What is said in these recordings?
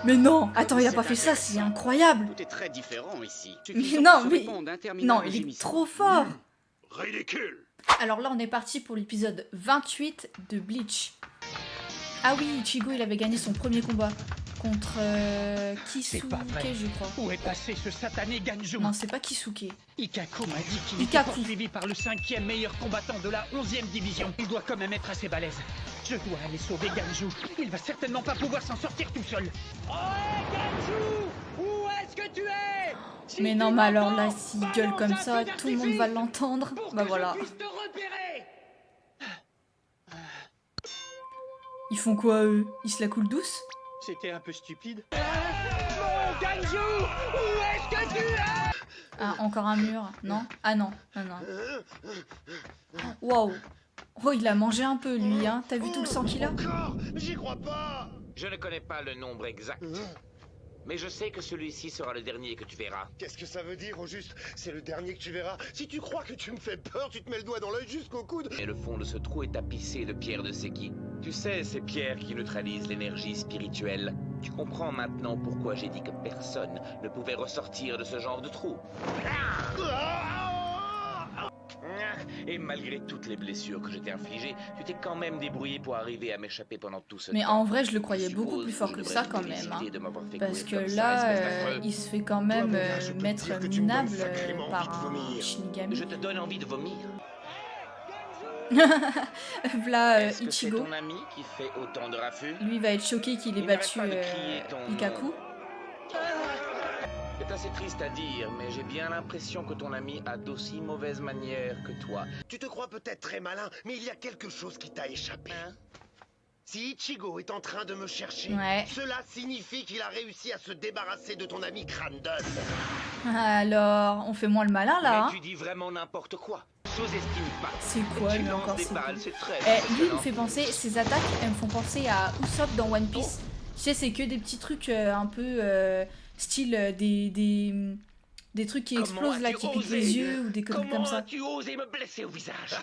Mais non, attends, il a pas fait ça, c'est incroyable. Tout est très différent ici. Mais non, mais... Non, il est trop fort. Ridicule. Alors là, on est parti pour l'épisode 28 de Bleach. Ah oui, Ichigo, il avait gagné son premier combat contre Kisuke, je crois. Où est passé ce satané Ganju? Non, c'est pas Kisuke. Ikaku m'a dit qu'il était poursuivi par le 5e meilleur combattant de la 11e division. Il doit quand même être assez balèze. Je dois aller sauver Ganju. Il va certainement pas pouvoir s'en sortir tout seul. Oh, Ganju! Où est-ce que tu es? Mais non, mais alors là, s'il gueule comme ça, tout le monde va l'entendre. Bah voilà. Ils font quoi, eux? Ils se la coulent douce? C'était un peu stupide. Mon Ganju! Où est-ce que tu es? Ah, encore un mur? Non? Ah non, non, non. Waouh! Oh, il a mangé un peu, lui, hein? T'as vu tout le sang qu'il a? Encore? J'y crois pas. Je ne connais pas le nombre exact. Mais je sais que celui-ci sera le dernier que tu verras. Qu'est-ce que ça veut dire au juste? C'est le dernier que tu verras. Si tu crois que tu me fais peur, tu te mets le doigt dans l'œil jusqu'au coude. Et le fond de ce trou est tapissé de pierres de Seki. Tu sais, ces pierres qui neutralisent l'énergie spirituelle. Tu comprends maintenant pourquoi j'ai dit que personne ne pouvait ressortir de ce genre de trou. Et malgré toutes les blessures que je t'ai infligées, tu t'es quand même débrouillé pour arriver à m'échapper pendant tout ce temps. Mais en vrai, je le croyais beaucoup plus fort que ça quand même. Hein. Parce que là, il se fait quand même mettre minable par un Shinigami. Je te donne envie de vomir. V'là Est-ce que c'est Ichigo. ton ami qui fait autant de raffus? Lui va être choqué qu'il ait Il battu n'arrête pas de crier ton Ikaku. nom. C'est assez triste à dire, mais j'ai bien l'impression que ton ami a d'aussi mauvaises manières que toi. Tu te crois peut-être très malin, mais il y a quelque chose qui t'a échappé. Hein? Si Ichigo est en train de me chercher, Ouais. cela signifie qu'il a réussi à se débarrasser de ton ami Crane Dust. Alors, on fait moins le malin là. Mais Hein. tu dis vraiment n'importe quoi. Sous-estime pas. C'est quoi Tu lui lances encore des c'est balles, c'est très Lui il me impressionnant. fait penser, ses attaques elles me font penser à Usopp dans One Piece. Tu sais c'est que des petits trucs un peu style des trucs qui Comment explosent là, as-tu qui piquent osé? les yeux ou des conneries comme Comment ça. as-tu osé me blesser au visage?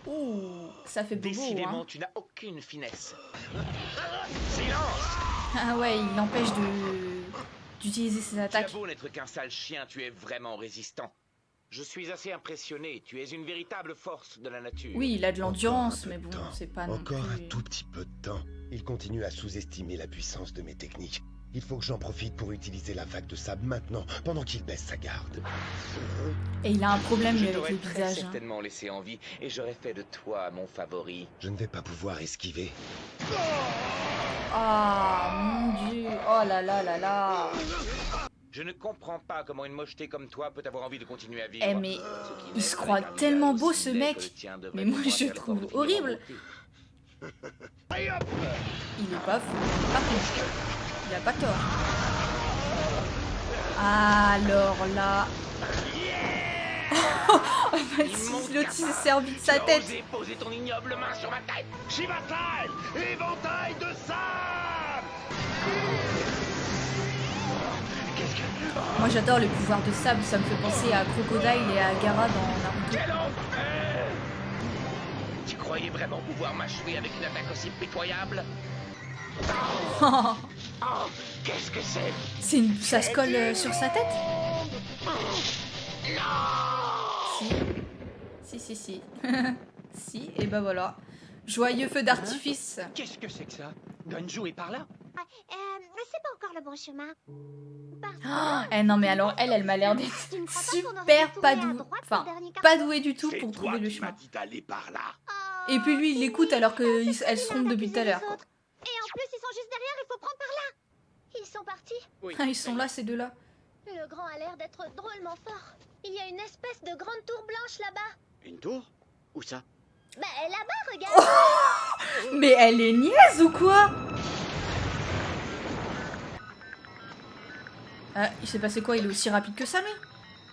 Ouh, ça fait bobo Décidément, hein. tu n'as aucune finesse. Silence! Ah ouais, il l'empêche d'utiliser ses Tu as attaques. beau n'être qu'un sale chien, tu es vraiment résistant. Je suis assez impressionné, tu es une véritable force de la nature. Oui, il a de l'endurance, Encore un mais peu bon, de temps. c'est pas non Encore plus... un tout petit peu de temps. Il continue à sous-estimer la puissance de mes techniques. Il faut que j'en profite pour utiliser la vague de sable maintenant, pendant qu'il baisse sa garde. Et il a un problème lui Je avec t'aurais le très visage. Hein. certainement laissé en vie, et j'aurais fait de toi mon favori. Je ne vais pas pouvoir esquiver. Ah mon dieu, oh là là là là. Je ne comprends pas comment une mocheté comme toi peut avoir envie de continuer à vivre. Eh mais Ce qui il n'est se qu'un croit visage tellement beau aussi ce laid mec. que le tien devrait Mais moi pouvoir je faire le l'effort de trouve finir en horrible. beauté. Il est pas fou. Par contre, il a pas tort. Alors là. L'autre il s'est servi de sa Tu as tête. osé poser ton ignoble main sur ma tête. Shivatai! Éventail de sable! Moi j'adore les pouvoirs de sable, ça me fait penser à Crocodile et à Gaara dans Naruto. Quel enfer! Tu croyais vraiment pouvoir m'achever avec une attaque aussi pitoyable? Oh, qu'est-ce que c'est? Ça se colle sur sa tête? Si. Si. Si, et ben voilà. Joyeux feu d'artifice. Qu'est-ce que c'est que ça? Ganju est par là? C'est pas encore le bon chemin. Eh non mais alors elle m'a l'air d'être Tu ne crois pas qu'on aurait super dû pas tourner à douée. droite Enfin, au dernier pas carrefour? douée du tout C'est pour toi trouver le qui m'as chemin. dit d'aller par là. Et puis lui il l'écoute alors qu'elle se trompe depuis tout à l'heure. Et en plus, ils sont juste derrière, il faut prendre par là. Ils sont partis. Oui, Ah, ils sont là ces deux-là. Le grand a l'air d'être drôlement fort. Il y a une espèce de grande tour blanche là-bas. Une tour? Où ça? Bah là-bas, regarde. Mais elle est niaise ou quoi? Il s'est passé quoi? Il est aussi rapide que ça lui?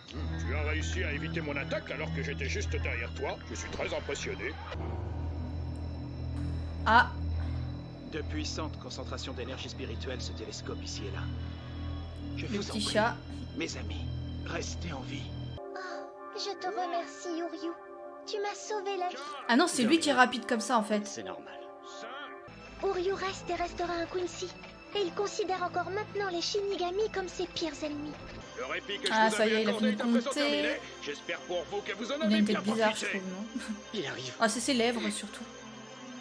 Tu as réussi à éviter mon attaque alors que j'étais juste derrière toi. Je suis très impressionné. Ah, De puissantes concentrations d'énergie spirituelle se télescopent ici et là. Je le vous en petit prie, chat. mes amis, restez en vie. Je te remercie, Uryu. Tu m'as sauvé la vie. Ah non, c'est lui qui est rapide comme ça en fait. C'est normal. Uryu reste et restera un Quincy. Et il considère encore maintenant les Shinigami comme ses pires ennemis. Le répit que Ah, je vous ça y est, avais il a accordé fini de est à présent compter. terminé. J'espère pour vous que vous en Il a avez une bien tête bizarre, je profité. trouve, non? Il arrive. Ah, c'est ses lèvres, surtout.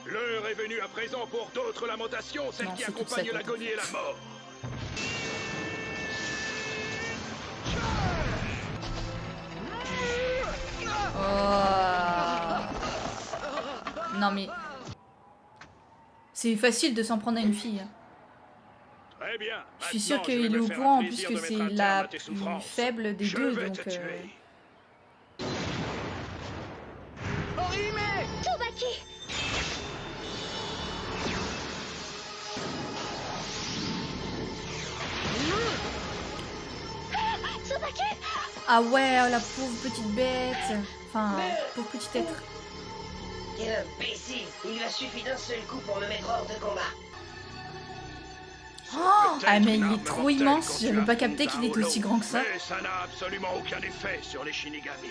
L'heure est venue à présent pour d'autres lamentations, celles Non, qui c'est toute accompagnent sa tête, l'agonie et la mort. Oh. Non, mais... C'est facile de s'en prendre à une fille. Très bien. Je suis sûre Maintenant, je qu'il vais est me au faire courant, un en plus plaisir que de mettre c'est un terme la à tes plus souffrances. faible des Je deux, vais donc... te tuer. Tsubaki! Tsubaki! Ah ouais, oh, la pauvre petite bête. Enfin, pauvre petit être. Quel imbécile! Il a suffi d'un seul coup pour me mettre hors de combat. Oh, Peut-être ah mais une il arme est trop mortelle quand immense, tu j'avais pas affrontes capté un qu'il était aussi holo, grand que ça. Mais ça n'a absolument aucun effet sur les Shinigami.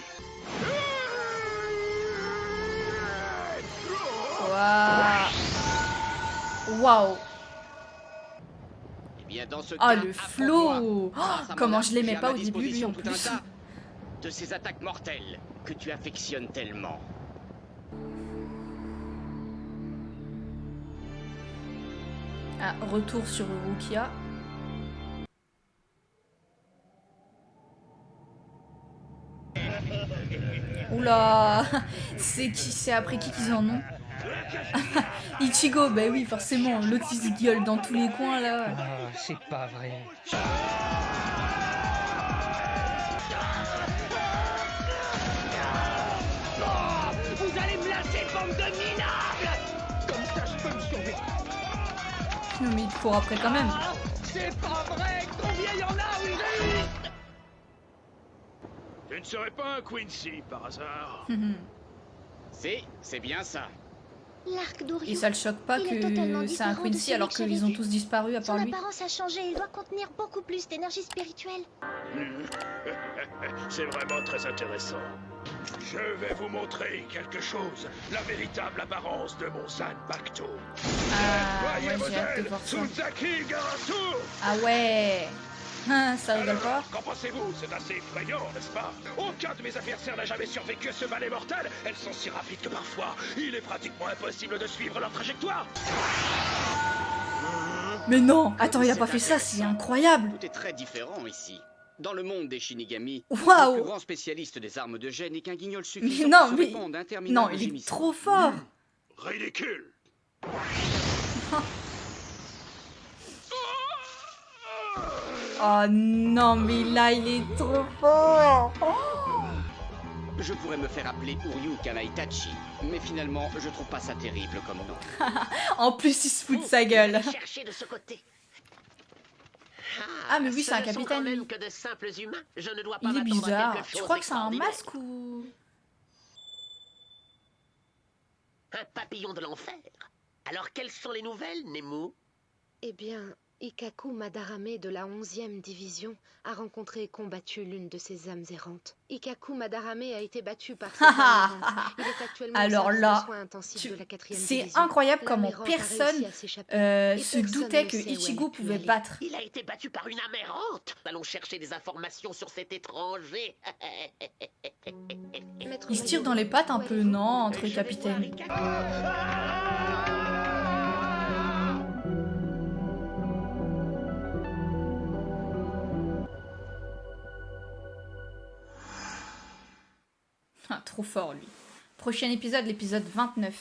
Waouh. Waouh. Eh bien, dans ce Ah, cas, le affronte-moi. flow. Grâce à mon Comment arme, je l'aimais j'ai à pas ma au début, lui, en disposition tout un plus. tas de ces attaques mortelles que tu affectionnes tellement. Ah, retour sur Rukia. Oula. C'est après qui qu'ils en ont? Ichigo, bah oui, forcément. L'autre il se gueule dans tous les coins, là. Ah, c'est pas vrai. Vous allez me lâcher, bande de minables! Comme ça, je peux me sauver. Non mais il court après quand même. C'est pas vrai! Combien y en a, oui? Tu ne serais pas un Quincy par hasard? C'est bien ça. L'arc d'Uryu. Et ça le choque pas Il est totalement que c'est un différent de Quincy celui alors que j'avais qu'ils ont vu. tous disparu à Son part lui. apparence a changé, il doit contenir beaucoup plus d'énergie spirituelle. C'est vraiment très intéressant. Je vais vous montrer quelque chose, la véritable apparence de mon Zanpakuto. Ah Voyez ouais, j'ai hâte de modèle, voir ça. Tsunzaki Garasu. Ah ouais. Hein, ça rigole pas. Alors, qu'en pensez-vous? C'est assez effrayant, n'est-ce pas? Aucun de mes adversaires n'a jamais survécu à ce balai mortel. Elles sont si rapides que parfois, il est pratiquement impossible de suivre leur trajectoire. Mais non, attends, il a C'est pas fait ça, intéressant. c'est incroyable. Tout est très différent ici. Dans le monde des Shinigami, Waouh. le plus grand spécialiste des armes de jet n'est qu'un guignol Mais suffisant non, pour se mais... répandre d'interminables Non, il est gémissements. trop fort. Ridicule. Oh non, mais là, il est trop fort. Je pourrais me faire appeler Uryu Kanaitachi, mais finalement, je trouve pas ça terrible comme nom. En plus, il se fout de sa gueule. Chercher de ce côté. Ah, mais oui, c'est un ce ne sont capitaine, quand même lui. que de simples humains. Je ne dois pas Il est m'attendre à bizarre. quelque Tu chose crois que c'est un d'extraordinaire. masque ou... Un papillon de l'enfer. Alors, quelles sont les nouvelles, Nemu? Eh bien, Ikkaku Madarame de la 11e division a rencontré et combattu l'une de ces âmes errantes. Ikkaku Madarame a été battu par cette âme errante. Il est actuellement au Alors service là, de soins intensifs de la 4e c'est division. incroyable L'âme comment errante a personne réussi à s'échapper. se personne doutait ne que sait où elle a Ichigo pu pouvait aller. battre. Il a été battu par une âme errante. Allons chercher des informations sur cet étranger. Maître Il se tire dans Mayuri, les pattes un où peu, allez-vous? non, entre Je vais voir capitaines. Ikkaku. Ah, trop fort, lui. Prochain épisode, l'épisode 29.